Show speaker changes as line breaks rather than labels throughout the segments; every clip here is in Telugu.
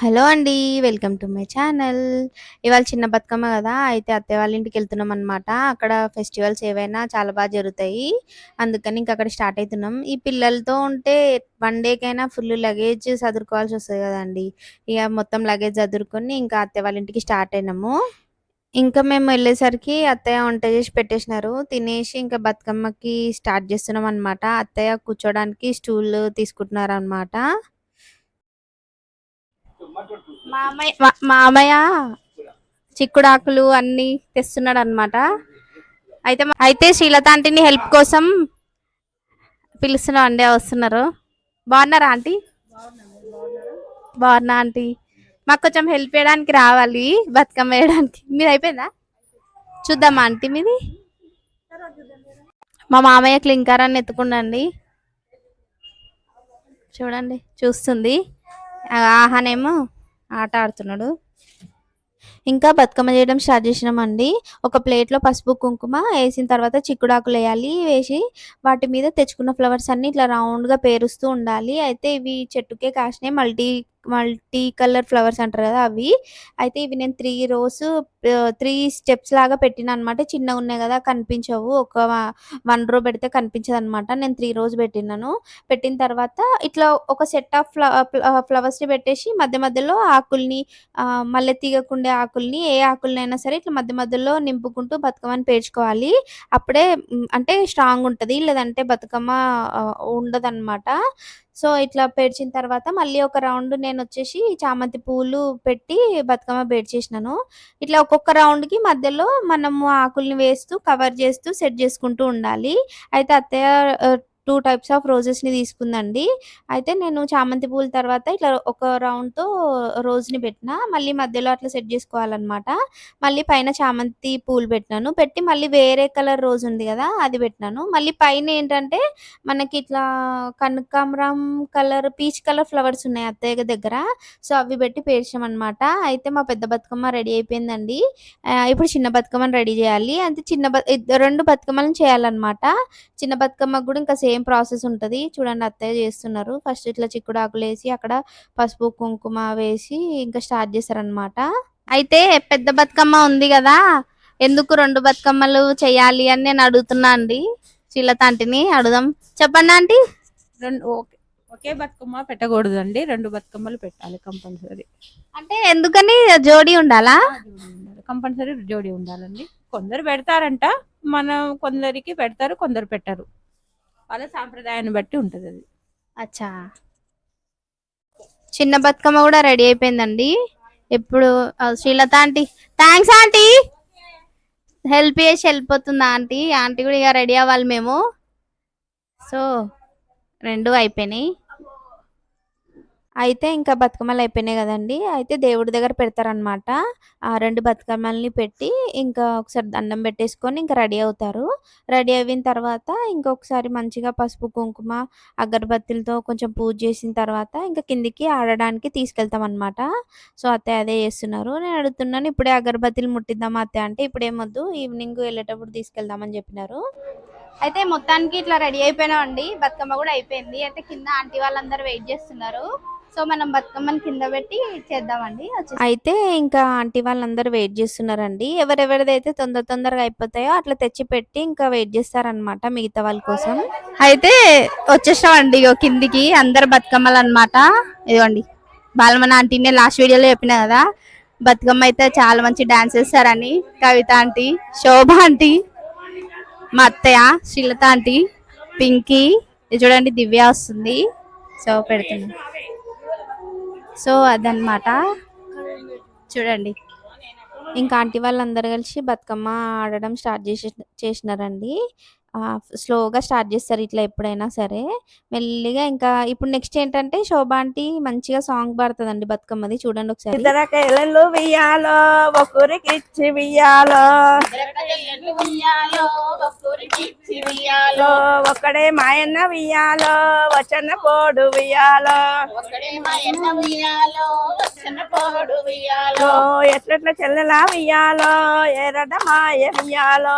హలో అండి. Welcome to my channel. ఇవాళ చిన్న బతుకమ్మ గదా! అయితే అత్తయ్య వాళ్ళ ఇంటికెళ్తున్నామనమాట. అక్కడ ఫెస్టివల్స్ ఏవైనా చాలా జరుగుతాయి. అందుకని ఇంక అక్కడ స్టార్ట్ అయితున్నాం. ఈ పిల్లలతో ఉంటే వన్ డేకైనా ఫుల్ లగేజ్ సదురుకోవాల్సొస్తది గదండీ! ఇగ మొత్తం లగేజ్ సదురుకొని ఇంకా అత్తయ్య వాళ్ళ ఇంటికి స్టార్ట్ అయినాము. ఇంకా మేము ఎళ్ళేసరికి అత్తయ్య వంట చేసి పెట్టేసినారు. తినేసి ఇంకా బతుకమ్మకి స్టార్ట్ చేస్తున్నామనమాట. అత్తయ్య కూర్చోడానికి స్టూల్ తీసుకుంటున్నారనమాట. మామయ్య చిక్కుడాకులు అన్ని తెస్తున్నాడు అనమాట. అయితే శ్రీలత ఆంటీని హెల్ప్ కోసం పిలుస్తున్నాం అండి, వస్తున్నారు. బాగున్నారా ఆంటీ? బాగున్నా ఆంటీ. మాకు కొంచెం హెల్ప్ చేయడానికి రావాలి, బతుకమ్మ వేయడానికి. మీది అయిపోయిందా? చూద్దామా ఆంటీ మీది? మా మామయ్య క్లింకారాన్ని ఎత్తుకుండండి, చూడండి చూస్తుంది. ఆహానేమో ఆట ఆడుతున్నాడు. ఇంకా బతుకమ్మ చేయడం స్టార్ట్ చేసినామండి. ఒక ప్లేట్లో పసుపు కుంకుమ వేసిన తర్వాత చిక్కుడాకులు వేయాలి. వేసి వాటి మీద తెచ్చుకున్న ఫ్లవర్స్ అన్ని ఇట్లా రౌండ్గా పేరుస్తూ ఉండాలి. అయితే ఇవి చెట్టుకే కాసినాయి, మల్టీ మల్టీ కలర్ ఫ్లవర్స్ అంటారు కదా అవి. అయితే ఇవి నేను 3 స్టెప్స్ లాగా పెట్టిన అనమాట. చిన్నగా ఉన్నాయి కదా కనిపించవు, ఒక 1 రో పెడితే కనిపించదు అనమాట. నేను 3 రోస్ పెట్టినాను. పెట్టిన తర్వాత ఇట్లా ఒక సెట్ ఆఫ్ ఫ్లవర్స్ని పెట్టేసి మధ్య మధ్యలో ఆకుల్ని, మల్లె తీగకుండే ఆకుల్ని, ఏ ఆకులనైనా సరే ఇట్లా మధ్య మధ్యలో నింపుకుంటూ బతుకమ్మని పేర్చుకోవాలి. అప్పుడే అంటే స్ట్రాంగ్ ఉంటది, లేదంటే బతుకమ్మ ఉండదన్నమాట. సో ఇట్లా పేర్చిన తర్వాత మళ్ళీ ఒక రౌండ్ నేనొచ్చేసి చామంతి పూలు పెట్టి బతుకమ్మ పేర్చేసినాను. ఇట్లా ఒక్కొక్క రౌండ్‌కి మధ్యలో మనము ఆకుల్ని వేస్తూ, కవర్ చేస్తూ సెట్ చేసుకుంటూ ఉండాలి. అయితే అత్తయ్య 2 టైప్స్ ఆఫ్ రోజెస్‌ని తీసుకుందండి. అయితే నేను చామంతి పూల తర్వాత ఇట్లా ఒక రౌండ్‌తో రోజ్‌ని పెట్టినా. మళ్ళీ మధ్యలో అట్లా సెట్ చేసుకోవాలనమాట. మళ్ళీ పైన చామంతి పూలు పెట్టినాను. పెట్టి మళ్ళీ వేరే కలర్ రోజ్ ఉంది గదా! అది పెట్టినాను. మళ్ళీ పైనేంటంటే మనకి ఇట్లా కనకాంబరం కలర్, పీచ్ కలర్ ఫ్లవర్స్ ఉన్నాయి అత్తయ్య దగ్గర. సో అవి పెట్టి పేర్చామనమాట. అయితే మా పెద్ద బతుకమ్మ రెడీ అయిపోయిందండి. ఇప్పుడు చిన్న బతుకమ్మని రెడీ చేయాలి. అంటే 2 బతుకమ్మలను చేయాలనమాట. చిన్న బతుకమ్మకు కూడా ఇంకా సేమ్ ప్రాసెస్ ఉంటది. చూడండి అత్తయ్య చేస్తున్నారు. ఫస్ట్ ఇట్లా చిక్కుడాకులేసి అక్కడ పసుపు, కుంకుమ వేసి ఇంకా స్టార్ట్ చేశారనమాట. అయితే పెద్ద బతుకమ్మ ఉంది గదా! ఎందుకు 2 బతుకమ్మలు చేయాలి అని నేను అడుగుతున్నా అండి. శ్రీలత ఆంటీని అడుగుదాం. చెప్పండి ఆంటీ.
ఒకే బతుకమ్మ పెట్టకూడదండి, 2 బతుకమ్మలు పెట్టాలి కంపల్సరీ.
అంటే ఎందుకని? జోడీ ఉండాలా?
కంపల్సరీ జోడీ ఉండాలండి. కొందరు పెడతారంట, మనం కొందరికి పెడతారు, కొందరు పెట్టరు. వాళ్ళ సాంప్రదాయాన్ని బట్టి ఉంటది అది.
అచ్చా. చిన్న బతుకమ్మ కూడా రెడీ అయిపోయిందండి. ఎప్పుడు Srilatha aunty, thanks aunty, help చేసి వెళ్ళిపోతుంది ఆంటీ. ఆంటీ కూడా ఇక రెడీ అవ్వాలి మేము. సో 2 అయిపోయినాయి. అయితే ఇంకా బతుకమ్మలు అయిపోయినాయి కదండి. అయితే దేవుడి దగ్గర పెడతారనమాట. ఆ 2 బతుకమ్మల్ని పెట్టి ఇంకా ఒకసారి దండం పెట్టేసుకొని ఇంకా రెడీ అవుతారు. రెడీ అయిన తర్వాత ఇంకొకసారి మంచిగా పసుపు, కుంకుమ, అగరబత్తులతో కొంచెం పూజ చేసిన తర్వాత ఇంకా కిందికి ఆడడానికి తీసుకెళ్తామనమాట. సో అత్తయ్య అదే చేస్తున్నారు. నేను అడుగుతున్నాను, ఇప్పుడే అగరబత్తులు ముట్టిద్దామా అత్తయ్య అంటే, ఇప్పుడేమొద్దు ఈవినింగ్ వెళ్ళేటప్పుడు తీసుకెళ్దామని చెప్పినారు. అయితే మొత్తానికి ఇట్లా రెడీ అయిపోయినామండి. బతుకమ్మ కూడా అయిపోయింది. అయితే కింద ఆంటీ వాళ్ళందరూ వెయిట్ చేస్తున్నారు. సో మనం బతుకమ్మని కింద పెట్టి చేద్దామండి. అయితే ఇంకా ఆంటీ వాళ్ళందరూ వెయిట్ చేస్తున్నారండి. ఎవరెవరిదైతే తొందరగా అయిపోతాయో అట్లా తెచ్చి పెట్టి ఇంకా వెయిట్ చేస్తారనమాట మిగతా వాళ్ళ కోసం. అయితే వచ్చేసామండి ఇగో కిందికి, అందరు బతుకమ్మలు అనమాట. ఇదిగోండి బాలమన ఆంటీనే లాస్ట్ వీడియోలో చెప్పిన కదా, బతుకమ్మ అయితే చాలా మంచి డాన్స్ చేస్తారని. కవిత ఆంటీ, శోభ ఆంటీ, మా అత్తయ్య, శ్రీలత ఆంటీ, పింకీ, ఇది చూడండి దివ్య వస్తుంది. సో పెడుతున్నాం. సో అదనమాట, చూడండి. ఇంకా ఆంటీ వాళ్ళందరూ కలిసి బతుకమ్మ ఆడడం స్టార్ట్ చేసినారండి. స్లోగా స్టార్ట్ చేస్తారు ఇట్లా ఎప్పుడైనా సరే, మెల్లిగా. ఇంకా ఇప్పుడు నెక్స్ట్ ఏంటంటే శోభ ఆంటీ మంచిగా సాంగ్ పాడుతుందండి బతుకమ్మది, చూడండి ఒకసారి.
ఇద్దరకెళ్ళలు వియ్యాలో ఒకరికిచ్చి వియ్యాలో, ఒక్కడే మాయన్న వియ్యాలో, వచ్చన్న పోడు వియ్యాలో, చిన్నపోడు ఉయ్యాలో ఎట్లెట్ల చెల్లెలా ఉయ్యాలో ఏరట మాయ ఉయ్యాలో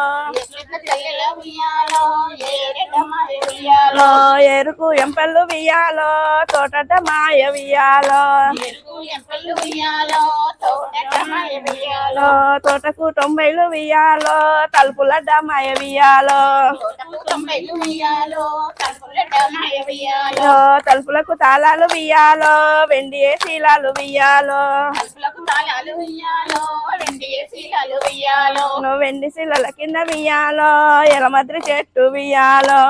ఉయ్యాలో ఎరుకు ఎంపళ్ళు ఉయ్యాలో తోటట మాయ ఉయ్యాలో తోటకు 90 ఉయ్యాలో తలుపులడ్డ మాయ ఉయ్యాలో తలుపులకు తాళాలు వియ్యాలో వెండి శీలాలు వియ్యాలో వెండి శీలల కింద వియ్యాలో ఎలమద్రి చెట్టు వియ్యాలో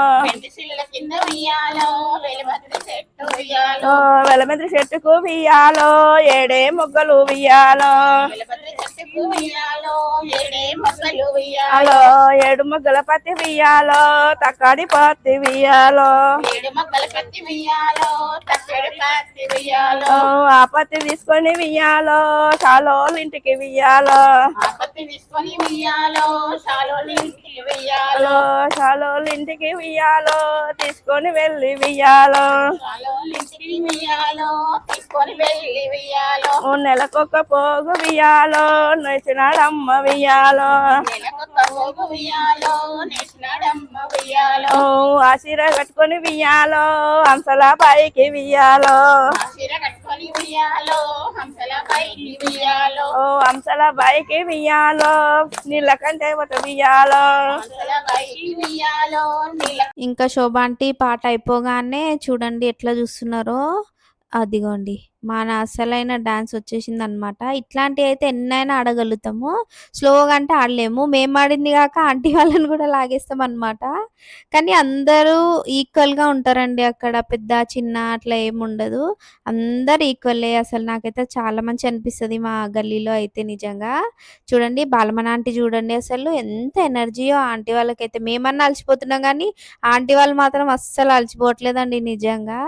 వెలమద్రి చెట్టుకు వియ్యాలో ఏడే మొగ్గలు వియ్యాలో ఏడు మొగ్గల పత్తి వియ్యాలో తక్కడి పత్తి వియ్యాలో ఆ పత్తి తీసుకొని వియ్యాలో చాలోళ్ళ ఇంటికి వియ్యాలో చాలోళ్ళ ఇంటికి వియ్యాలో తీసుకొని వెళ్ళి వియ్యాలో నెలకొక పోగు వియ్యాలో నచ్చినాడమ్మ వియ్యాలో ఆ చీర కట్టుకొని వియ్యాలో హంసల పైకి వియ్యాలో హంసల పైకి వియ్యాలో నీళ్ళ కంటే ఒక వియ్యాలో.
ఇంకా శోభ ఆంటీ పాట అయిపోగానే చూడండి ఎట్లా చూస్తున్నారో. అదిగోండి మన అసలైన డాన్స్ వచ్చేసింది అనమాట. ఇట్లాంటివి అయితే ఎన్నైనా ఆడగలుగుతాము, స్లోగా అంటే ఆడలేము. మేము ఆడింది కాక ఆంటీ వాళ్ళని కూడా లాగేస్తాం అనమాట. కానీ అందరూ ఈక్వల్గా ఉంటారండి అక్కడ, పెద్ద చిన్న అట్లా ఏముండదు, అందరు ఈక్వల్లే. అసలు నాకైతే చాలా మంచి అనిపిస్తుంది మా గల్లీలో అయితే నిజంగా. చూడండి బాలమన ఆంటీ చూడండి అసలు ఎంత ఎనర్జీయో ఆంటీ వాళ్ళకైతే. మేమన్నా అలసిపోతున్నాం కానీ ఆంటీ వాళ్ళు మాత్రం అస్సలు అలసిపోవట్లేదండి నిజంగా.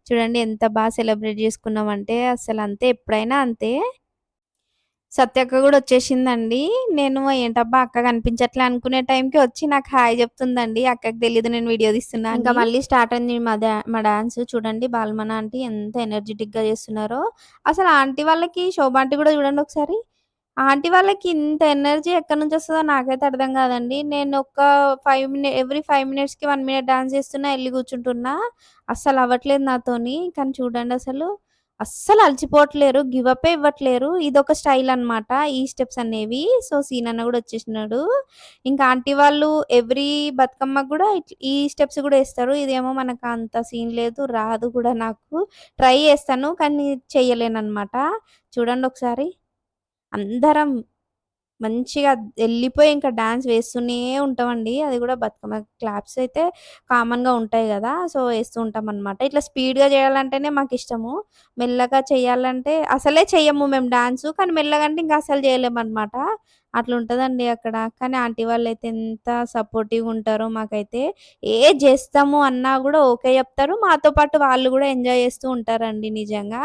చూడండి ఎంత బాగా సెలబ్రేట్ చేసుకున్నామంటే అసలు అంతే, ఎప్పుడైనా అంతే. సత్యక్క కూడా వచ్చేసిందండి. నేను ఏంటబ్బా అక్క కనిపించట్లే అనుకునే టైంకి వచ్చి నాకు హాయ్ చెప్తుందండి. అక్కకి తెలియదు నేను వీడియో తీస్తున్నా. ఇంకా మళ్ళీ స్టార్ట్ అయింది మా డాన్స్. చూడండి బాలమన ఆంటీ ఎంత ఎనర్జెటిక్ గా చేస్తున్నారో. అసలు ఆంటీ వాళ్ళకి, శోభ ఆంటీ కూడా చూడండి ఒకసారి, ఆంటీ వాళ్ళకి ఇంత ఎనర్జీ ఎక్కడి నుంచి వస్తుందో నాకైతే అర్థం కాదండి. నేను ఒక 5 మినిట్ ఎవ్రీ 5 మినిట్స్‌కి 1 మినిట్ డాన్స్ చేస్తున్నా, ఎళ్లి కూర్చుంటున్నా. అస్సలు అవ్వట్లేదు నాతోని. కానీ చూడండి అసలు అస్సలు అలసిపోవట్లేరు, గివ్ అప్పే ఇవ్వట్లేరు. ఇదొక స్టైల్ అన్నమాట ఈ స్టెప్స్ అనేవి. సో సీన్ అన్న కూడా వచ్చేసినాడు. ఇంకా ఆంటీ వాళ్ళు ఎవ్రీ బతుకమ్మకి కూడా ఈ స్టెప్స్ కూడా ఏస్తారు. ఇదేమో మనకు అంత సీన్ లేదు, రాదు కూడా నాకు. ట్రై చేస్తాను కానీ చెయ్యలేనన్నమాట. చూడండి ఒకసారి అందరం మంచిగా ఎళ్ళిపోయి ఇంకా డాన్స్ వేస్తూనే ఉంటామండి. అది కూడా బతుకమ్మ క్లాప్స్ అయితే కామన్‌గా ఉంటాయి గదా! సో, ఏస్తూ ఉంటామనమాట. ఇట్లా స్పీడ్‌గా చేయాలంటేనే మాకిష్టము. మెల్లగా చేయాలంటే అసలే చెయ్యము మేము డాన్సు. కానీ మెల్లగా అంటే ఇంక అసలు చేయలేమనమాట. అట్లుంటదండి అక్కడ. కానీ ఆంటీ వాళ్ళైతే ఎంత సపోర్టివ్‌గా ఉంటారో మాకైతే. ఏది చేస్తాము అన్నా గూడా ఓకే చెప్తారు. మాతో పాటు వాళ్ళు గూడా ఎంజాయ్ చేస్తూ ఉంటారండి నిజంగా.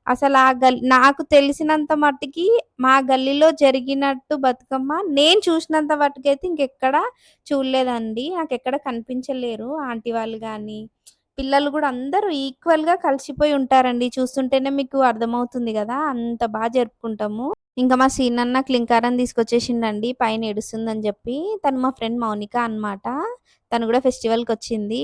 అసలు నాకు తెలిసినంత మట్టికి మా గల్లీలో జరిగినట్టు బతుకమ్మ నేను చూసినంత మట్టుకైతే ఇంకెక్కడ చూడలేదండి. నాకెక్కడ కనిపించలేరు ఆంటీ వాళ్ళు గానీ, పిల్లలు గూడా అందరూ ఈక్వల్‌గా కలిసిపోయి ఉంటారండి. చూస్తుంటేనే మీకు అర్థమవుతుంది గదా! అంత జరుపుకుంటాము. ఇంకా మా సీనన్న క్లింకారం తీసుకొచ్చేసిండండి పైన ఏడుస్తుందని జెప్పి. తను మా ఫ్రెండ్ మౌనిక అనమాట. తను గూడా ఫెస్టివల్‌కొచ్చింది.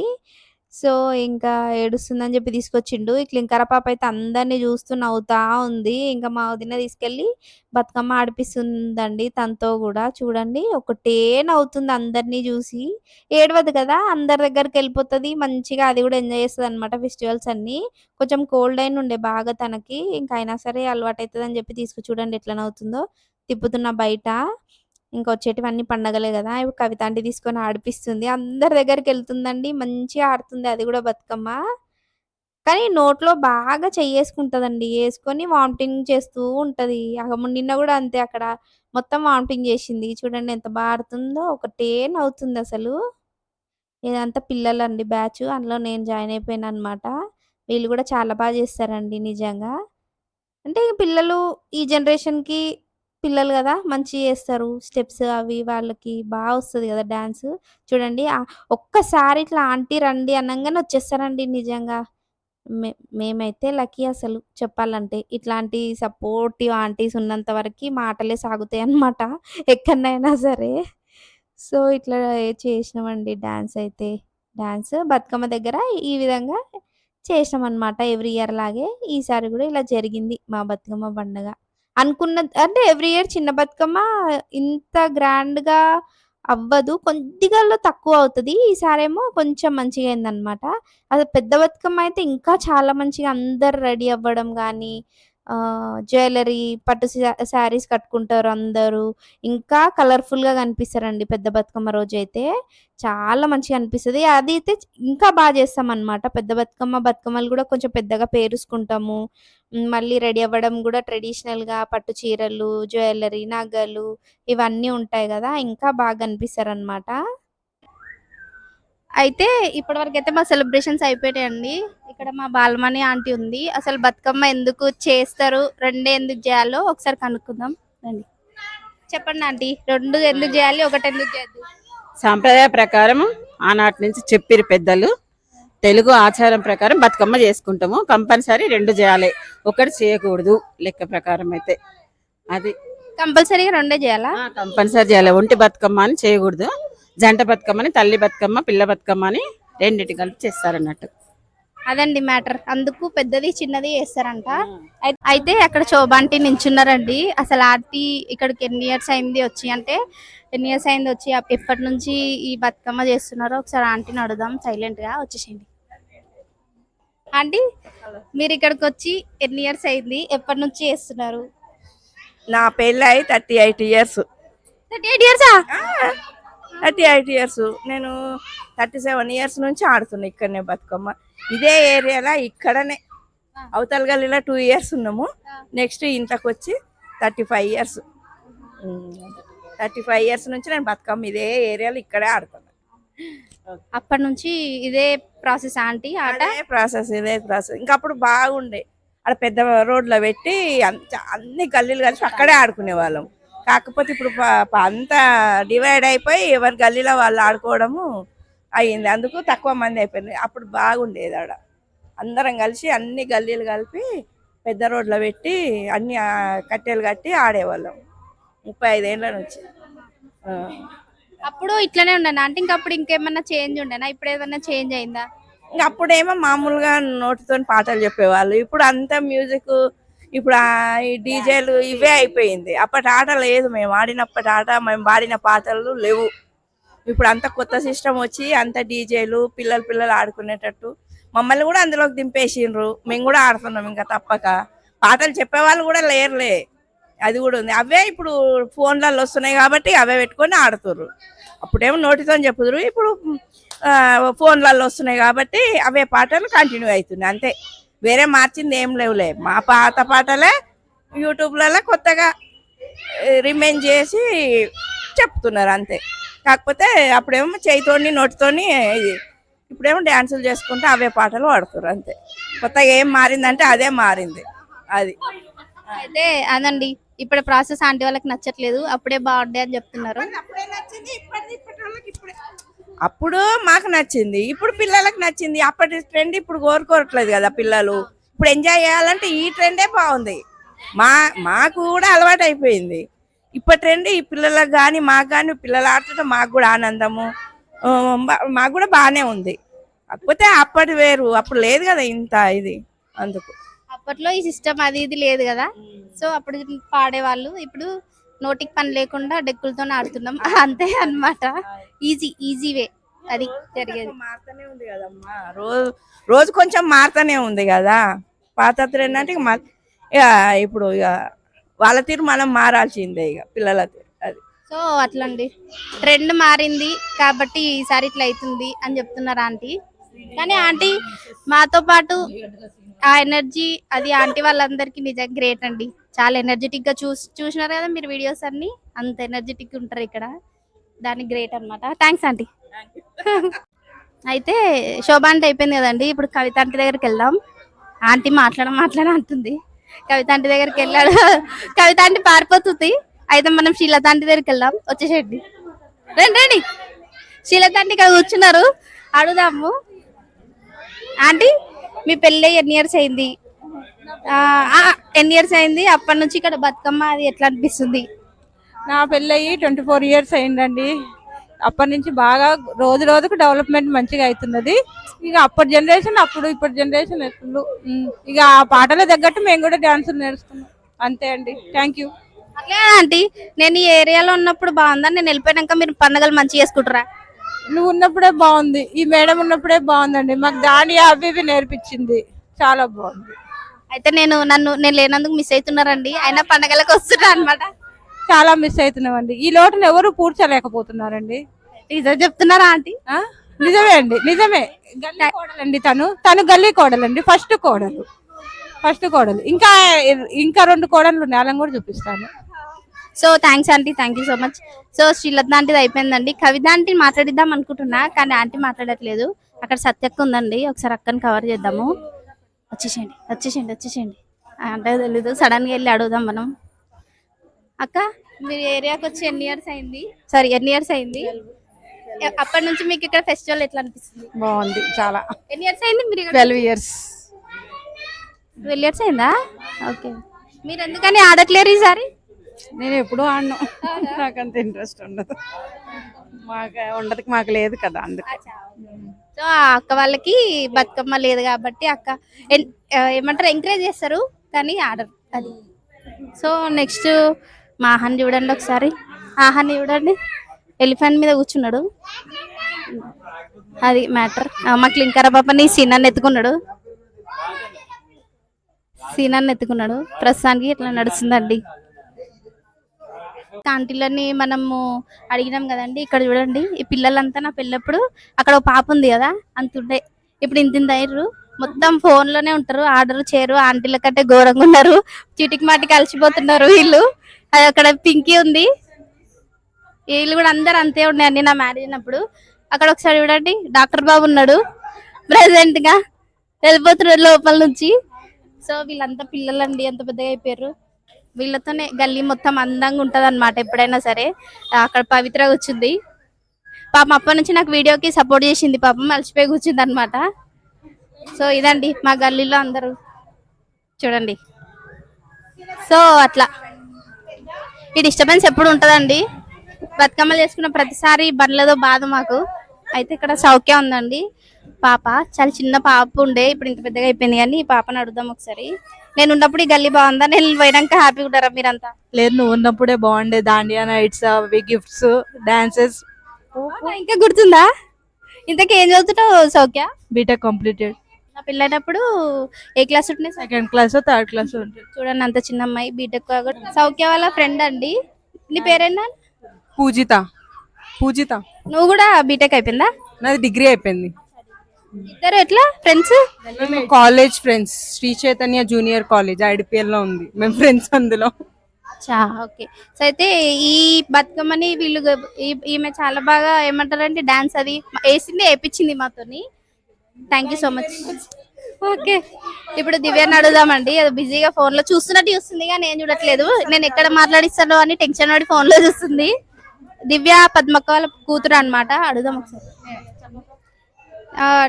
సో, ఇంకా ఏడుస్తుందని జెప్పి తీసుకొచ్చిండు. ఈ క్లింకర పాప అయితే అందరిని జూస్తూ నవ్వుతా ఉంది. ఇంకా మా వదిన తీసుకెళ్ళి బతుకమ్మ ఆడిపిస్తుందండి తనతో గూడా. చూడండి ఒకటే నవ్వుతుంది అందరిని జూసి. ఏడవదు గదా! అందరి దగ్గరికెళ్ళిపోతది. మంచిగా అది గూడా ఎంజాయ్ చేస్తదనమాట ఫెస్టివల్స్ అన్నీ. కొంచెం కోల్డ్ అయినుండే బాగా తనకి. ఇంక అయినా సరే అలవాటయితదని జెప్పి చూడండి ఎట్లా నవ్వుతుందో. తిప్పుతున్నా బయట. ఇంకా వచ్చేటివన్నీ పండగలే గదా! ఇప్పుడు కవిత ఆంటీ తీసుకొని ఆడిపిస్తుంది. అందరి దగ్గరికెళ్తుందండి. మంచిగా ఆడుతుంది అది గూడా బతుకమ్మ. కానీ నోట్లో బాగా చెయ్యేసుకుంటదండి. యేసుకొని వామిటింగ్ చేస్తూ ఉంటది. నిన్న గూడా అంతే అక్కడ మొత్తం వామిటింగ్ జేసింది. చూడండి ఎంత ఆడుతుందో. ఒకటే నవ్వుతుందసలు. ఇదంతా పిల్లలండి బ్యాచ్. అందులో నేను జాయిన్ అయిపోయాననమాట. వీళ్ళు గూడా చాలా చేస్తారండి నిజంగా. అంటే పిల్లలు ఈ జనరేషన్‌కి పిల్లలు గదా! మంచిగా చేస్తారు. స్టెప్స్ అవి వాళ్ళకి వస్తది గదా! డాన్స్. చూడండి ఒక్కసారి ఇట్లా ఆంటీ రండి అనంగానే వచ్చేస్తారండి నిజంగా. మేమైతే లక్కీ అసలు చెప్పాలంటే. ఇట్లాంటి సపోర్టివ్ ఆంటీస్ ఉన్నంత వరకి మాటలే సాగుతాయన్నమాట ఎక్కడనైనా సరే. సో, ఇట్లా చేసినామండి డాన్స్ అయితే. డాన్స్ బతుకమ్మ దగ్గర ఈ విధంగా చేసినామన్నమాట. ఎవ్రీ ఇయర్ లాగే ఈసారి గూడా ఇలా జరిగింది మా బతుకమ్మ పండగ. అంటే ఎవ్రీ ఇయర్ చిన్న బతుకమ్మ ఇంత గ్రాండ్‌గా అవ్వదు. కొద్దిగాలో తక్కువ అవుతది. ఈసారేమో కొంచెం మంచిగా అయిందనమాట. అది పెద్ద బతుకమ్మ అయితే ఇంకా చాలా మంచిగా అందరూ రెడీ అవ్వడం గానీ, జ్యువెల్లరీ పట్టు శారీస్ కట్టుకుంటారు అందరూ. ఇంకా కలర్‌ఫుల్‌గా కనిపిస్తారండి పెద్ద బతుకమ్మ రోజైతే. చాలా మంచిగా అనిపిస్తది. అదైతే ఇంకా చేస్తామనమాట. పెద్ద బతుకమ్మ, బతుకమ్మలు గూడా కొంచెం పెద్దగా పేరుసుకుంటాము. మళ్ళీ రెడీ అవ్వడం గూడా ట్రెడిషనల్‌గా పట్టు చీరలు, జ్యువెల్లరీ, నగలు ఇవన్నీ ఉంటాయి గదా! ఇంకా బాగా కనిపిస్తారనమాట. అయితే ఇప్పటివరకైతే మా సెలబ్రేషన్స్ అయిపోయాయండి. ఇక్కడ మా బాలమణి ఆంటీ ఉంది. అసలు బతుకమ్మ ఎందుకు చేస్తారు? 2 ఎందుకు చేయాలో ఒకసారి కనుక్కుందాం రండి. చెప్పండి ఆంటీ. 2 ఎందుకు చేయాలి? 1 ఎందుకు చేయొద్దు?
సాంప్రదాయ ప్రకారం ఆనాటి నుంచి చెప్పిరు పెద్దలు. తెలుగు ఆచారం ప్రకారం బతుకమ్మ చేసుకుంటాము. కంపల్సరీ 2 చేయాలి, 1 చేయకూడదు లెక్క ప్రకారం అయితే. అది
కంపల్సరీగా 2 చేయాలా?
కంపల్సరీ చేయాలి. ఒంటి బతుకమ్మ అని చేయకూడదు. జంట బతుకమ్మని, తల్లి బతుకమ్మ, పిల్ల బతుకమ్మ అని 2 కలిపి చేస్తారన్నట్టు.
అదండి మ్యాటర్. అందుకు పెద్దది చిన్నది చేస్తారంట. అయితే అక్కడ శోభాంటీ నించున్నారండి. అసలు ఆంటీ ఇక్కడికి ఎన్ని ఇయర్స్ అయింది వచ్చి అంటే, ఎన్ని ఇయర్స్ అయింది వచ్చి ఎప్పటి నుంచి ఈ బతుకమ్మ చేస్తున్నారో ఒకసారి ఆంటీని అడుగుదాం. సైలెంట్ గా వచ్చేసేయండి. ఆంటీ, మీరు ఇక్కడికి వచ్చి ఎన్ని ఇయర్స్ అయింది? ఎప్పటి నుంచి చేస్తున్నారు?
నా పెళ్ళి 38 ఇయర్స్.
38 ఇయర్సా?
38 ఇయర్స్. నేను 37 ఇయర్స్ నుంచి ఆడుతున్నా ఇక్కడనే బతుకమ్మ. ఇదే ఏరియాలో ఇక్కడనే అవతల గల్లీలో 2 ఇయర్స్ ఉన్నాము. నెక్స్ట్ ఇంట్లోకి వచ్చి 35 ఇయర్స్. 35 ఇయర్స్ నుంచి నేను బతుకమ్మ ఇదే ఏరియాలో ఇక్కడే ఆడుతున్నా.
అప్పటి నుంచి ఇదే ప్రాసెస్ ఆంటీ ఆట?
ఇదే ప్రాసెస్. ఇంకా అప్పుడు బాగుండే. అక్కడ పెద్ద రోడ్లో పెట్టి అన్ని గల్లీలు కలిసి అక్కడే ఆడుకునే వాళ్ళం. కాకపోతే ఇప్పుడు అంతా డివైడ్ అయిపోయి ఎవరి గల్లీలో వాళ్ళు ఆడుకోవడము అయ్యింది. అందుకు తక్కువ మంది అయిపోయింది. అప్పుడు బాగుండేది ఆడ. అందరం కలిసి అన్ని గల్లీలు కలిపి పెద్ద రోడ్లో పెట్టి అన్ని కట్టెలు కట్టి ఆడేవాళ్ళం 35 ఏళ్ళ నుంచి.
అప్పుడు ఇట్లనే ఉండేనా అంటే ఇంకప్పుడు ఇంకేమన్నా చేంజ్ ఉండేనా? ఇప్పుడు ఏదన్నా చేంజ్ అయిందా?
ఇంకా అప్పుడేమో మామూలుగా నోటితో పాటలు చెప్పేవాళ్ళు. ఇప్పుడు అంతా మ్యూజిక్, ఇప్పుడు ఈ డీజేలు ఇవే అయిపోయింది. అప్పటి ఆట లేదు. మేము ఆడినప్పటి ఆట, మేము పాడిన పాటలు లేవు. ఇప్పుడు అంత కొత్త సిస్టమ్ వచ్చి అంత డీజేలు పిల్లలు ఆడుకునేటట్టు మమ్మల్ని కూడా అందులోకి దింపేసిండ్రు. మేము కూడా ఆడుతున్నాం ఇంకా తప్పక. పాటలు చెప్పేవాళ్ళు కూడా లేరులే. అది కూడా ఉంది. అవే ఇప్పుడు ఫోన్లలో వస్తున్నాయి కాబట్టి అవే పెట్టుకొని ఆడుతుర్రు. అప్పుడేమో నోటితో చెప్పుదురు, ఇప్పుడు ఫోన్లలో వస్తున్నాయి కాబట్టి అవే పాటలు కంటిన్యూ అవుతున్నాయి అంతే. వేరే మార్చింది ఏం లేవులే. మా పాత పాటలే యూట్యూబ్లలో కొత్తగా రిమైన్ చేసి చెప్తున్నారు అంతే. కాకపోతే అప్పుడేమో చేయితోని నోటితోని ఇది, ఇప్పుడేమో డ్యాన్సులు చేసుకుంటే అవే పాటలు పాడుతారు అంతే. కొత్తగా ఏం మారిందంటే అదే మారింది. అది
అయితే అదండి. ఇప్పుడు ప్రాసెస్ ఆంటీ వాళ్ళకి నచ్చట్లేదు, అప్పుడే బాగుండే అని చెప్తున్నారు.
అప్పుడు మాకు నచ్చింది, ఇప్పుడు పిల్లలకు నచ్చింది. అప్పటి ట్రెండ్ ఇప్పుడు కోరుకోవట్లేదు కదా పిల్లలు. ఇప్పుడు ఎంజాయ్ చేయాలంటే ఈ ట్రెండే బాగుంది. మాకు కూడా అలవాటు అయిపోయింది. ఇప్పటి ట్రెండ్ ఈ పిల్లలకు కానీ మాకు కానీ, పిల్లలు ఆడుతుంటే మాకు కూడా ఆనందము, మాకు కూడా బాగానే ఉంది. కాకపోతే అప్పటి వేరు, అప్పుడు లేదు కదా ఇంత ఇది. అందుకు
అప్పట్లో ఈ సిస్టమ్ అది ఇది లేదు కదా. సో అప్పుడు పాడేవాళ్ళు. ఇప్పుడు నోటికి పని లేకుండా డెక్కులతో ఆడుతున్నాం అంతే అన్నమాట. ఈజీ వే అది జరిగేది.
మారుతూనే ఉంది కదమ్మా. రోజు కొంచెం మారుతూనే ఉంది కదా. పాత ట్రెండ్ అంటే ఇక ఇప్పుడు ఇక వాళ్ళ తీరు మనం మారాల్సిందే ఇక పిల్లల తీరు. అది
సో అట్లండి, ట్రెండ్ మారింది కాబట్టి ఈసారి ఇట్లా అవుతుంది అని చెప్తున్నారు ఆంటీ. కానీ ఆంటీ మాతో పాటు ఆ ఎనర్జీ అది ఆంటీ వాళ్ళందరికీ నిజంగా గ్రేట్ అండి. చాలా ఎనర్జెటిక్ గా చూసినారు కదా మీరు వీడియోస్ అన్ని, అంత ఎనర్జెటిక్ ఉంటారు ఇక్కడ. దానికి గ్రేట్ అన్నమాట. Thanks aunty. అయితే శోభ అంటే అయిపోయింది కదండి. ఇప్పుడు కవిత ఆంటీ దగ్గరికి వెళ్దాం. ఆంటీ మాట్లాడ అంటుంది. కవిత ఆంటీ దగ్గరికి వెళ్ళాడు. కవిత ఆంటీ పారిపోతుంది. అయితే మనం శ్రీలత ఆంటీ దగ్గరికి వెళ్దాం. వచ్చేసేయండి, రండి. శ్రీలత ఆంటీ ఇక్కడ కూర్చున్నారు, అడుగుదాము. ఆంటీ మీ పెళ్ళి ఎన్ని ఇయర్స్ అయింది? ఎన్ని ఇయర్స్ అయింది? అప్పటి నుంచి ఇక్కడ బతుకమ్మ అది ఎట్లా అనిపిస్తుంది?
నా పెళ్ళయి 24 ఇయర్స్ అయిందండి. అప్పటి నుంచి బాగా రోజు రోజుకు డెవలప్మెంట్ మంచిగా అవుతున్నది. ఇక అప్పటి జనరేషన్ అప్పుడు, ఇప్పటి జనరేషన్ ఎట్లు ఇక ఆ పాటల తగ్గట్టు మేము కూడా డాన్సులు నేర్చుకున్నాం. అంతే అండి. Thank you.
అట్లే ఆంటీ, నేను ఈ ఏరియాలో ఉన్నప్పుడు బాగుందా, నేను వెళ్ళిపోయాక మీరు పండుగలు మంచిగా చేసుకుంటారా?
నువ్వు ఉన్నప్పుడే బాగుంది, ఈ మేడం ఉన్నప్పుడే బాగుందండి. మాకు దాండియా అవి ఇవి నేర్పించింది, చాలా బాగుంది.
అయితే నేను లేనందుకు మిస్ అవుతున్నారండి, అయినా పండగలకు వస్తున్నా అనమాట.
చాలా మిస్ అవుతున్నామండి. ఈ లోటును ఎవరు పూడ్చలేకపోతున్నారండి.
నిజం చెప్తున్నారా ఆంటీ?
నిజమే అండి, నిజమే. గల్లీ కోడలండి తను గల్లీ కోడలండి. ఫస్ట్ కోడలు ఇంకా 2 కోడలు ఉన్నాయి, వాళ్ళని కూడా చూపిస్తాను.
So thanks aunty, thank you so much. So Srilatha ఆంటీది అయిపోయిందండి. కవిత ఆంటీ మాట్లాడిద్దాం అనుకుంటున్నా, కానీ ఆంటీ మాట్లాడట్లేదు. అక్కడ సత్యక్క ఉందండి, ఒకసారి అక్కని కవర్ చేద్దాము. వచ్చేసేయండి. అంటే తెలీదు, సడన్ గా వెళ్ళి అడుగుదాం మనం. అక్క, మీరు ఏరియాకి వచ్చి ఎన్ని ఇయర్స్ అయింది? అప్పటి నుంచి మీకు ఇక్కడ ఫెస్టివల్ ఎట్లా అనిపిస్తుంది?
బాగుంది చాలా.
ఎన్ని ఇయర్స్ అయింది మీరు?
12 ఇయర్స్.
12 ఇయర్స్ అయిందా? ఓకే. మీరు ఎందుకని ఆడట్లేరు ఈసారి?
నేను ఎప్పుడు ఆడను, నాకంత ఇంట్రెస్ట్ ఉండదు. మాకు లేదు కదా, అందుకే.
సో ఆ అక్క వాళ్ళకి బతుకమ్మ లేదు కాబట్టి అక్క ఏమంటారు, ఎంకరేజ్ చేస్తారు కానీ ఆడరు అది. సో నెక్స్ట్ మా ఆహాన్ని చూడండి ఒకసారి. ఆహాన్ని చూడండి, ఎలిఫెంట్ మీద కూర్చున్నాడు. అది మ్యాటర్. మా క్లింకర పాపని సీనాన్ని ఎత్తుకున్నాడు. ప్రస్తుతానికి ఇట్లా నడుస్తుందండి. ఆంటీలని మనము అడిగినాం కదండి. ఇక్కడ చూడండి, ఈ పిల్లలంతా నా పెళ్ళప్పుడు అక్కడ ఒక పాప ఉంది కదా, అంతుండే. ఇప్పుడు ఇంత అయ్యారు, మొత్తం ఫోన్ లోనే ఉంటారు, ఆర్డర్ చేయరు. ఆంటీల కంటే ఘోరంగా ఉన్నారు, చీటికి మాటికి అలసిపోతున్నారు వీళ్ళు. అది అక్కడ పింకీ ఉంది, వీళ్ళు కూడా అందరు అంతే ఉన్నాయండి నా మ్యారేజ్ అయినప్పుడు. అక్కడ ఒకసారి చూడండి, డాక్టర్ బాబు ఉన్నాడు, ప్రెసెంట్ గా వెళ్ళిపోతున్నారు లోపల నుంచి. సో వీళ్ళంతా పిల్లలండి, ఎంత పెద్దగా అయిపోయారు. వీళ్ళతోనే గల్లీ మొత్తం అందంగా ఉంటది అనమాట ఎప్పుడైనా సరే. అక్కడ పవిత్ర కూర్చుంది పాపం, అప్పటి నుంచి నాకు వీడియోకి సపోర్ట్ చేసింది పాపం, మలిచిపోయి కూర్చుంది అనమాట. సో ఇదండి మా గల్లీలో అందరూ చూడండి. సో అట్లా ఈ డిస్టర్బెన్స్ ఎప్పుడు ఉంటదండి. బతుకమ్మలు చేసుకున్న ప్రతిసారి బండ్లదో బాధ మాకు. అయితే ఇక్కడ సౌఖ్యం ఉందండి, పాప చాలా చిన్న పాప ఉండే, ఇప్పుడు ఇంత పెద్దగా అయిపోయింది. కానీ ఈ పాపను అడుగుదాం ఒకసారి. నేను ఉన్నప్పుడు ఈ గల్లీ బాగుందా, నేను పోయినాక హ్యాపీ ఉంటారా మీరంతా?
లేదు, నువ్వు ఉన్నప్పుడే బాగుండే. దాండియా నైట్స్, అవి గిఫ్ట్స్, డాన్సెస్.
ఇంకా గుర్తుందా? ఇంతకీ ఏం చదువుతున్నావు సౌఖ్య?
BTech completed.
నా పిల్లనప్పుడు ఏ క్లాస్ ఉంటే?
2nd క్లాస్, 3rd క్లాస్ ఉంటుంది.
చూడండి, అంత చిన్న అమ్మాయి బీటెక్. సౌఖ్య వాళ్ళ ఫ్రెండ్ అండి. నీ పేరేనా?
పూజిత.
నువ్వు కూడా బీటెక్ అయిపోయిందా?
నాది డిగ్రీ అయిపోయింది.
ఇద్దరు ఎట్లా friends?
College friends. Sri Chaitanya junior college IDPL లో ఉంది, మేము ఫ్రెండ్స్ అందులో.
ఓకే. సో అయితే ఈ బతుకమ్మని వీళ్ళు ఈమె చాలా బాగా ఏమంటారంటే డాన్స్ అది వేయించింది మాతోని. Thank you so much. Okay, ఇప్పుడు దివ్యాన్ని అడుగుదామండి. అది బిజీగా ఫోన్ లో చూస్తుంది కానీ నేను చూడట్లేదు. నేను ఎక్కడ మాట్లాడిస్తానో అని టెన్షన్ పడి ఫోన్ లో చూస్తుంది. దివ్య పద్మక్క వాళ్ళ కూతురు అనమాట. అడుగుదాం ఒకసారి.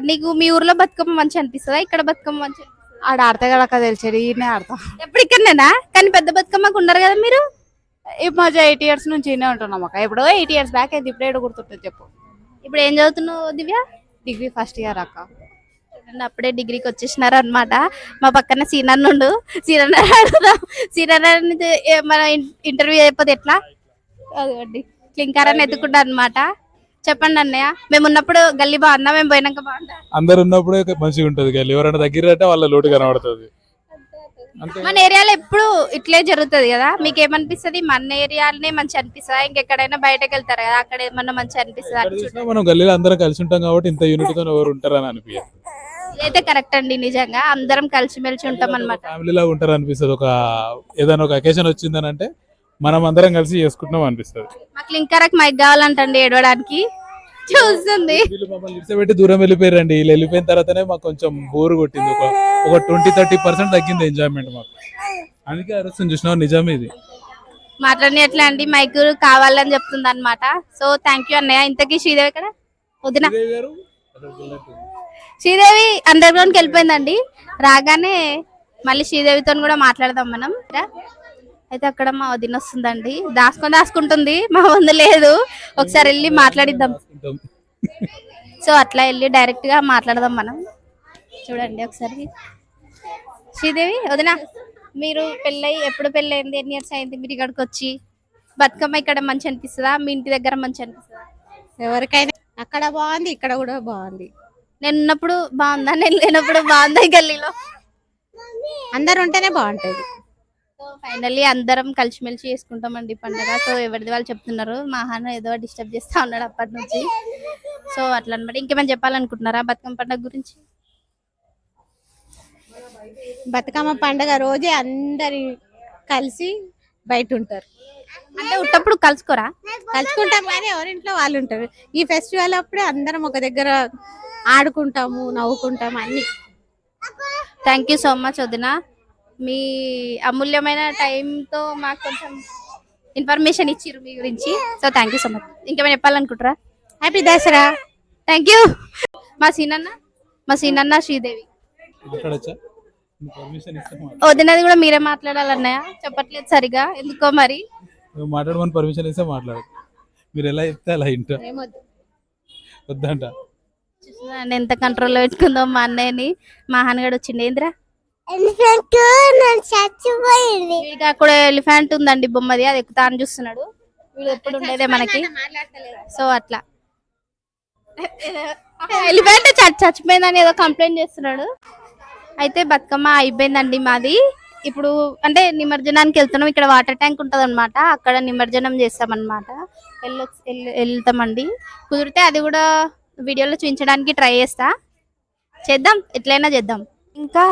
నీకు మీ ఊర్లో బతుకమ్మ మంచి అనిపిస్తుందా, ఇక్కడ బతుకమ్మ మంచి?
ఆడ ఆడతా కదా తెలిసేది, ఈయనే ఆడతా.
ఎప్పుడు ఇక్కడనేనా? కానీ పెద్ద బతుకమ్మకు ఉన్నారు కదా మీరు.
ఇప్పుడు 8 ఇయర్స్ నుంచి ఈయనే ఉంటున్నాం అక్క. ఇప్పుడు 8 ఇయర్స్ బ్యాక్ అయితే ఇప్పుడు ఏడు గుర్తుంటుంది చెప్పు.
ఇప్పుడు ఏం చదువుతున్నావు దివ్య?
డిగ్రీ ఫస్ట్ ఇయర్ అక్క.
అప్పుడే డిగ్రీకి వచ్చేసినారు అనమాట. మా పక్కన సీనర్ నుండు. సీనర్ అడుగుదాం. సీనర్ మన ఇంటర్వ్యూ అయిపోతే ఎట్లా? అదండి క్లింకారాన్ని ఎత్తుకుంటా అనమాట. చెప్పండి అన్నయ్య, మేము ఉన్నప్పుడు గల్లీ బాగుందా, మేము పోయినాక బాగుందా?
అందరు ఉన్నప్పుడే మంచిగా ఉంటది గల్లీ. ఎవరైనా దగ్గర అంటే వాళ్ళ లోటు కనబడుతుంది.
మన ఏరియాలో ఎప్పుడు ఇట్లే జరుగుతుంది కదా, మీకు ఏమనిపిస్తుంది? మన ఏరియాలనే మంచి అనిపిస్తుందా, ఇంకెక్కడైనా బయటకు వెళ్తారు కదా అక్కడ ఏమన్నా మంచి అనిపిస్తుంది?
మనం గల్లీలో అందరం కలిసి ఉంటాం కాబట్టి ఇంత యూనిట్ తో ఎవరు ఉంటారని అనిపించదు.
ఇదైతే కరెక్ట్ అండి, నిజంగా అందరం కలిసిమెలిసి ఉంటాం అనమాట.
ఫ్యామిలీ లాగా ఉంటారు అనిపిస్తుంది. ఏదైనా ఒక అకేషన్ వచ్చిందని అంటే మనం అందరం కలిసి చేసుకుంటున్నాం అనిపిస్తుంది.
మాకు క్లింకర్కి మైక్ కావాలంటండి ఏడవడానికి. చూస్తుంది
వీళ్ళు మమ్మల్ని ఇడిచిపెట్టి దూరం వెళ్ళిపోయారండి. వీళ్ళు వెళ్ళిపోయిన తర్వాతనే మాకు కొంచెం బోర్ కొట్టింది. ఒక 20-30% తగ్గింది ఎంజాయ్మెంట్ మాకు. అందుకే అరుస్తుంది, చూసినావు? నిజమే ఇది.
మాట్లాడి ఎట్లా అండి, మైక్ కావాలని చెప్తుంది అనమాట. సో థ్యాంక్ యూ అన్నయ్య. ఇంతకీ శ్రీదేవి కదా వదిన. శ్రీదేవి అండర్ గ్రౌండ్కి వెళ్ళిపోయిందండి. రాగానే మళ్ళీ శ్రీదేవితో కూడా మాట్లాడదాం మనం. అయితే అక్కడ మా వదిన వస్తుందండి, దాచుకుంటుంది, మా వంద లేదు. ఒకసారి వెళ్ళి మాట్లాడిద్దాం. సో అట్లా వెళ్ళి డైరెక్ట్ గా మాట్లాడదాం మనం. చూడండి ఒకసారి. శ్రీదేవి వదిన, మీరు ఎప్పుడు పెళ్ళయింది, ఎన్ని ఇయర్స్ అయింది మీరు ఇక్కడికి వచ్చి? బతుకమ్మ ఇక్కడ మంచి అనిపిస్తుందా, మీ ఇంటి దగ్గర మంచి అనిపిస్తుందా?
ఎవరికైనా అక్కడ బాగుంది, ఇక్కడ కూడా బాగుంది.
నేను ఉన్నప్పుడు బాగుందా, నేను లేనప్పుడు బాగుందా ఈ గల్లీలో?
అందరు ఉంటేనే బాగుంటది.
సో ఫైనల్లీ అందరం కలిసిమెలిసి చేసుకుంటామండి పండగ. సో ఎవరిది వాళ్ళు చెప్తున్నారు, మా హాన ఏదో డిస్టర్బ్ చేస్తా ఉన్నాడు అప్పటి నుంచి. సో అట్లా అనమాట. ఇంకేమైనా చెప్పాలనుకుంటున్నారా బతుకమ్మ పండగ గురించి?
బతుకమ్మ పండుగ రోజే అందరి కలిసి బయట ఉంటారు.
అంటే ఉట్టప్పుడు కలుసుకోరా?
కలుసుకుంటాం కానీ ఎవరింట్లో వాళ్ళు ఉంటారు. ఈ ఫెస్టివల్ అప్పుడే అందరం ఒక దగ్గర ఆడుకుంటాము, నవ్వుకుంటాము అన్ని.
థ్యాంక్ యూ సో మచ్ వదిన, మీ అమూల్యమైన టైంతో మాకు కొంచెం ఇన్ఫర్మేషన్ ఇచ్చిర్రు మీ గురించి. So thank you so much. ఇంకేమైనా చెప్పాలనుకుంటారా?
హ్యాపీ దసరా.
Thank you. మా సీనన్న శ్రీదేవి.
మాట్లాడచ్చా? పర్మిషన్ ఇస్తే
వదినది కూడా మీరే మాట్లాడాలన్నయ్య, చెప్పట్లేదు సరిగా ఎందుకో మరి.
మాట్లాడమని పర్మిషన్ ఇస్తే మాట్లాడు. మీరు ఎలా చెప్తే అలా ఇంటా. వద్దంట.
చూస్తున్నాను ఎంత కంట్రోల్లో పెట్టుకుందో మా అన్నయ్యని. మా హానగాడు వచ్చింది. ఏంద్రా వీడికి అక్కడ ఎలిఫెంట్ ఉందండి బొమ్మది, అది ఎక్కుతా అని చూస్తున్నాడు. వీడు ఎప్పుడు ఉండేదే మనకి. సో అట్లా ఎలిఫెంట్ చచ్చిపోయిందని ఏదో కంప్లైంట్ చేస్తున్నాడు. అయితే బతుకమ్మ అయిపోయిందండి మాది. ఇప్పుడు అంటే నిమజ్జనానికి వెళ్తున్నాం. ఇక్కడ వాటర్ ట్యాంక్ ఉంటది అనమాట, అక్కడ నిమజ్జనం చేస్తాం అనమాట. వెళ్తామండి. కుదిరితే అది కూడా వీడియోలో చూపించడానికి ట్రై చేద్దాం, ఎట్లయినా చేద్దాం. ఇంకా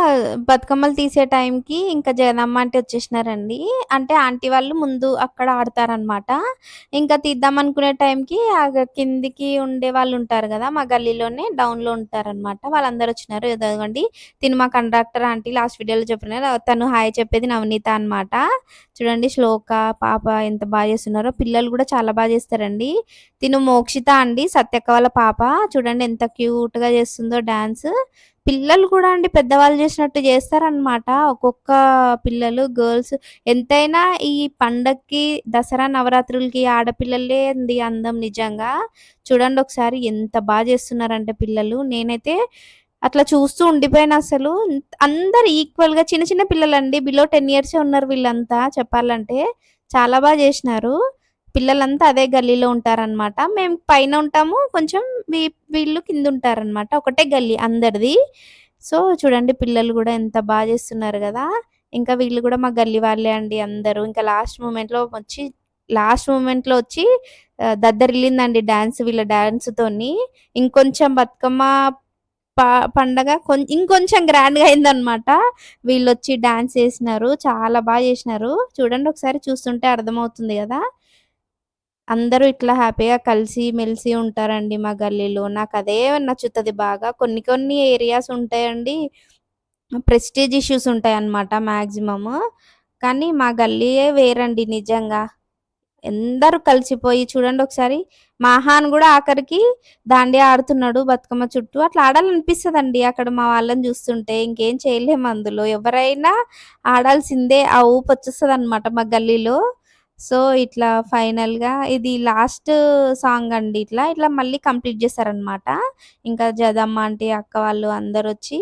బతుకమ్మలు తీసే టైంకి ఇంకా జగనమ్మ ఆంటీ వచ్చేసినారండి. అంటే ఆంటీ వాళ్ళు ముందు అక్కడ ఆడతారనమాట. ఇంకా తీద్దాం అనుకునే టైంకి కిందికి ఉండే వాళ్ళు ఉంటారు కదా, మా గల్లీలోనే డౌన్లో ఉంటారనమాట. వాళ్ళందరూ వచ్చినారు. ఎదగండి తిను మా కండక్టర్ ఆంటీ లాస్ట్ వీడియోలో చెప్పినారు. తను హాయ్ చెప్పేది నవనీత అనమాట. చూడండి శ్లోక పాప ఎంత బాగా చేస్తున్నారో. పిల్లలు కూడా చాలా బాగా చేస్తారండి. తిను మోక్షిత అండి, సత్యక్క వాళ్ళ పాప. చూడండి ఎంత క్యూట్ గా చేస్తుందో డాన్స్. పిల్లలు కూడా అండి పెద్దవాళ్ళు చేసినట్టు చేస్తారనమాట. ఒక్కొక్క పిల్లలు గర్ల్స్. ఎంతైనా ఈ పండక్కి దసరా నవరాత్రులకి ఆడపిల్లలే అండి అందం నిజంగా. చూడండి ఒకసారి ఎంత బాగా చేస్తున్నారంటే పిల్లలు. నేనైతే అట్లా చూస్తూ ఉండిపోయిన. అసలు అందరు ఈక్వల్ గా చిన్న చిన్న పిల్లలండి, బిలో 10 years ఉన్నారు వీళ్ళంతా. చెప్పాలంటే చాలా బాగా చేసినారు. పిల్లలంతా అదే గల్లీలో ఉంటారనమాట. మేము పైన ఉంటాము, కొంచెం వీళ్ళు కింద ఉంటారనమాట. ఒకటే గల్లీ అందరిది. సో చూడండి పిల్లలు కూడా ఎంత బాగా చేస్తున్నారు కదా. ఇంకా వీళ్ళు కూడా మా గల్లీ వాళ్ళే అండి అందరూ. ఇంకా లాస్ట్ మూమెంట్ లో వచ్చి దద్దరిల్లిందండి డాన్స్. వీళ్ళ డాన్స్ తోని ఇంకొంచెం బతుకమ్మ పండగ ఇంకొంచెం గ్రాండ్ గా అయిందనమాట. వీళ్ళు వచ్చి డాన్స్ చేసినారు, చాలా బాగా చేసినారు. చూడండి ఒకసారి, చూస్తుంటే అర్థమవుతుంది కదా. అందరూ ఇట్లా హ్యాపీగా కలిసి మెలిసి ఉంటారండి మా గల్లీలో. నాకు అదే నచ్చుతుంది బాగా. కొన్ని ఏరియాస్ ఉంటాయండి, ప్రెస్టీజ్ ఇష్యూస్ ఉంటాయి అన్నమాట మ్యాక్సిమమ్. కానీ మా గల్లీయే వేరండి నిజంగా. అందరూ కలిసిపోయి చూడండి ఒకసారి. మాహాన్ కూడా ఆఖరికి దాండియా ఆడుతున్నాడు బతుకమ్మ చుట్టూ. అట్లా ఆడాలనిపిస్తుందండి అక్కడ మా వాళ్ళని చూస్తుంటే. ఇంకేం చేయలేము అందులో, ఎవరైనా ఆడాల్సిందే. ఆ ఊపు వచ్చేస్తుంది అనమాట మా గల్లీలో. సో ఇట్లా ఫైనల్ గా ఇది లాస్ట్ సాంగ్ అండి. ఇట్లా మళ్ళీ కంప్లీట్ చేస్తారనమాట. ఇంకా జదమ్మ ఆంటీ అక్క వాళ్ళు అందరు వచ్చి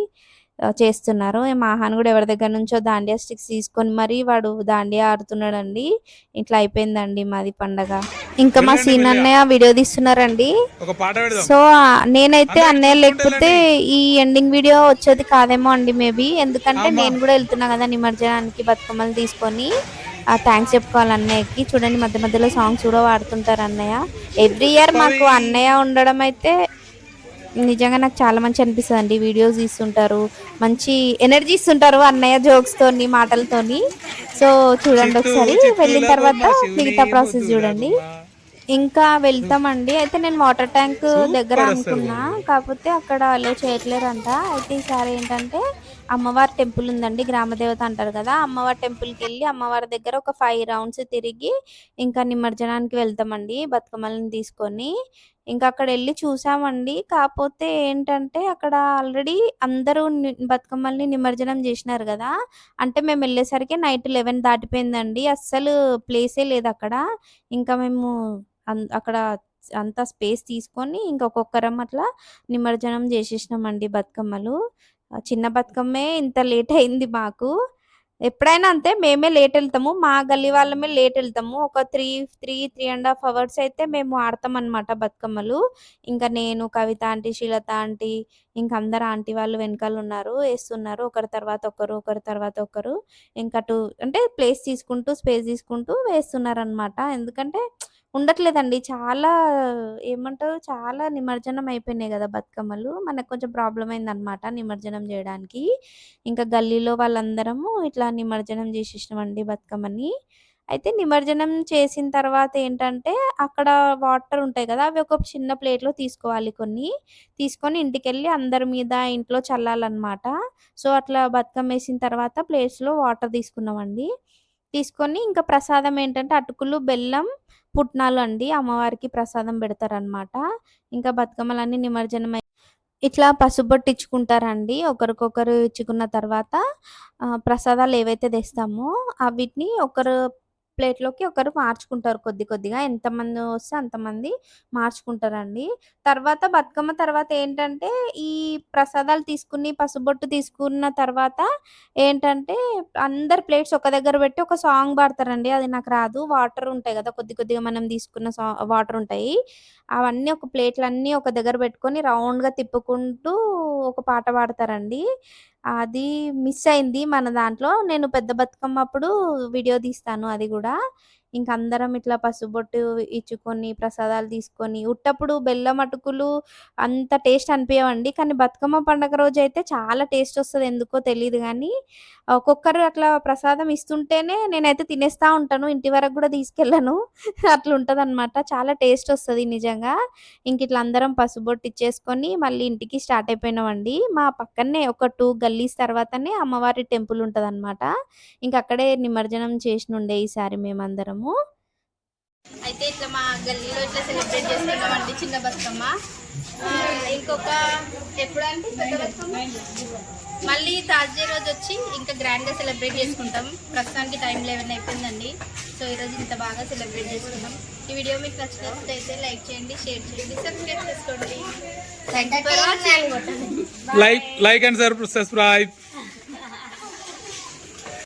చేస్తున్నారు. మాహాన్ కూడా ఎవరి దగ్గర నుంచో దాండియా స్టిక్స్ తీసుకొని మరి వాడు దాండియా ఆడుతున్నాడండి. ఇట్లా అయిపోయిందండి మాది పండగ. ఇంకా మా సీన్ అన్నయ్య వీడియో తీస్తున్నారండి. సో నేనైతే అన్నయ్య లేకపోతే ఈ ఎండింగ్ వీడియో వచ్చేది కాదేమో అండి మేబీ. ఎందుకంటే నేను కూడా వెళ్తున్నా కదా నిమజ్జనానికి బతుకమ్మలు తీసుకొని. థ్యాంక్స్ చెప్పుకోవాలి అన్నయ్యకి. చూడండి మధ్య మధ్యలో సాంగ్స్ కూడా వాడుతుంటారు అన్నయ్య. ఎవ్రీ ఇయర్ మాకు అన్నయ్య ఉండడం అయితే నిజంగా నాకు చాలా మంచి అనిపిస్తుంది అండి. వీడియోస్ తీస్తుంటారు, మంచి ఎనర్జీ ఇస్తుంటారు అన్నయ్య జోక్స్ తోని, మాటలతోని. సో చూడండి ఒకసారి. వెళ్ళిన తర్వాత మిగతా ప్రాసెస్ చూడండి. ఇంకా వెళ్తామండి. అయితే నేను వాటర్ ట్యాంక్ దగ్గర అనుకున్నా, కాకపోతే అక్కడ అలో చేయట్లేరంట. అయితే ఈసారి ఏంటంటే అమ్మవారి టెంపుల్ ఉందండి, గ్రామదేవత అంటారు కదా, అమ్మవారి టెంపుల్కి వెళ్ళి అమ్మవారి దగ్గర ఒక 5 రౌండ్స్ తిరిగి ఇంకా నిమజ్జనానికి వెళ్తామండి బతుకమ్మలను తీసుకొని. ఇంకా అక్కడ వెళ్ళి చూసామండి. కాకపోతే ఏంటంటే అక్కడ ఆల్రెడీ అందరూ బతుకమ్మల్ని నిమజ్జనం చేసినారు కదా, అంటే మేము వెళ్ళేసరికి నైట్ 11 దాటిపోయిందండి. అస్సలు ప్లేసే లేదు అక్కడ. ఇంకా మేము అక్కడ అంతా స్పేస్ తీసుకొని ఇంకా ఒక్కొక్కరం అట్లా నిమజ్జనం చేసేసినామండి బతుకమ్మలు. చిన్న బతుకమ్మే ఇంత లేట్ అయింది మాకు. ఎప్పుడైనా అంతే, మేమే లేట్ వెళ్తాము, మా గల్లీ వాళ్ళమే లేట్ వెళ్తాము. ఒక 3.5 అవర్స్ అయితే మేము ఆడతామన్నమాట బతుకమ్మలు. ఇంకా నేను, కవిత ఆంటీ, శ్రీలత ఆంటీ, ఇంకా అందరు ఆంటీ వాళ్ళు వెనకాల ఉన్నారు, వేస్తున్నారు ఒకరి తర్వాత ఒకరు, ఒకరి తర్వాత ఒకరు. ఇంకా అంటే స్పేస్ తీసుకుంటూ వేస్తున్నారనమాట. ఎందుకంటే ఉండట్లేదండి. చాలా ఏమంటారు, చాలా నిమజ్జనం అయిపోయినాయి గదా బతుకమ్మలు. మనకు కొంచెం ప్రాబ్లమ్ అయిందనమాట నిమజ్జనం జేయడానికి. ఇంకా గల్లీలో వాళ్ళందరము ఇట్లా నిమజ్జనం జేసేసినామండి బతుకమ్మని. అయితే నిమజ్జనం చేసిన తర్వాత ఏంటంటే, అక్కడ వాటర్ ఉంటాయి గదా, అవి ఒక చిన్న ప్లేట్‌లో తీసుకోవాలి కొన్ని. తీసుకొని ఇంటికెళ్ళి అందరి మీద ఇంట్లో చల్లాలనమాట. సో, అట్లా బతుకమ్మేసిన తర్వాత ప్లేట్స్‌లో వాటర్ తీసుకున్నామండి. తీసుకొని ఇంకా ప్రసాదం ఏంటంటే అటుకులు, బెల్లం, పుట్నాలు అండి. అమ్మవారికి ప్రసాదం పెడతారనమాట. ఇంకా బతుకమ్మలన్నీ నిమజ్జనమై ఇట్లా పసుపొట్టిచ్చుకుంటారండి. ఒకరికొకరు ఇచ్చుకున్న తర్వాత ప్రసాదాలు ఏవైతే తెస్తామో అవిటిని ఒకరు ప్లేట్‌లోకి ఒకరు మార్చుకుంటారు కొద్ది కొద్దిగా. ఎంతమంది వస్తే అంతమంది మార్చుకుంటారండి. తర్వాత బతుకమ్మ తర్వాత ఏంటంటే, ఈ ప్రసాదాలు తీసుకుని, పసుబొట్టు తీసుకున్న తర్వాత ఏంటంటే, అందరు ప్లేట్స్ ఒక దగ్గర పెట్టి ఒక సాంగ్ పాడతారండి. అది నాకు రాదు. వాటర్ ఉంటాయి గదా, కొద్ది కొద్దిగా మనం తీసుకున్న వాటర్ ఉంటాయి. అవన్నీ ఒక ప్లేట్‌లన్నీ ఒక దగ్గర పెట్టుకొని రౌండ్‌గా తిప్పుకుంటూ ఒక పాట పాడతారండి. అది మిస్ అయింది మన దాంట్లో. నేను పెద్ద బతుకమ్మ అప్పుడు వీడియో తీస్తాను అది గూడా. ఇంక అందరం ఇట్లా పసుబొట్టు ఇచ్చుకొని, ప్రసాదాలు తీసుకొని, ఉట్టప్పుడు బెల్లం అటుకులు అంత టేస్ట్ అనిపియవండి. కానీ బతుకమ్మ పండుగ రోజైతే చాలా టేస్ట్ వస్తది, ఎందుకో తెలీదు గానీ, ఒక్కొక్కరు అట్లా ప్రసాదం ఇస్తుంటేనే నేనైతే తినేస్తా ఉంటాను. ఇంటి వరకు గూడా తీసుకెళ్ళను. అట్లుంటదనమాట. చాలా టేస్ట్ వస్తది నిజంగా. ఇంకిట్లా అందరం పసుబొట్టు ఇచ్చేసుకొని మళ్ళీ ఇంటికి స్టార్ట్ అయిపోయినామండి. మా పక్కనే ఒక 2 గల్లీస్ తర్వాతనే అమ్మవారి టెంపుల్ ఉంటదనమాట. ఇంకక్కడే నిమజ్జనం చేసినుండే ఈసారి మేమందరము. అయితే ఇట్లా మా గల్లీలో ఇట్లా సెలబ్రేట్ చేసుకున్నామండి చిన్న బతుకమ్మ. ఇంకొక ఎప్పుడంటే పెద్ద బతుకమ్మ మళ్ళీ థర్స్డే రోజు వచ్చి ఇంకా గ్రాండ్గా సెలబ్రేట్ చేసుకుంటాం. ప్రస్తుతానికి టైం 11 అయిపోయిందండి. సో ఈరోజు ఇంత బాగా సెలబ్రేట్ చేసుకున్నాం. ఈ వీడియో మీకు నచ్చినట్లయితే లైక్ చేయండి, షేర్ చేయండి, సబ్స్క్రైబ్ చేసుకోండి.
Like and subscribe.